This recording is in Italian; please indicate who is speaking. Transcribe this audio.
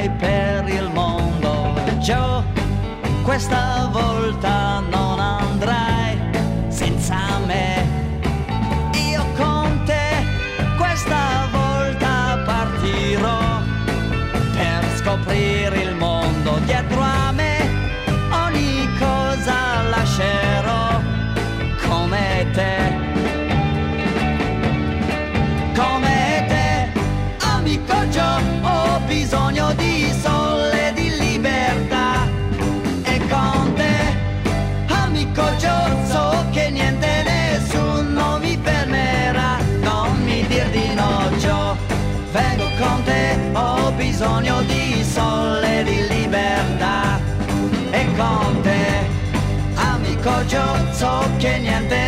Speaker 1: andrai per il mondo. Joe, questa volta non andrai senza me. Io con te questa volta partirò per scoprire il mondo. Dietro a me ogni cosa lascerò, come te. Come te, amico Joe, ho bisogno di sole e di libertà. E con te, amico Joe, so che niente e nessuno mi fermerà. Non mi dir di no, Joe, vengo con te, ho bisogno di sole e di libertà. E con te, amico Joe, so che niente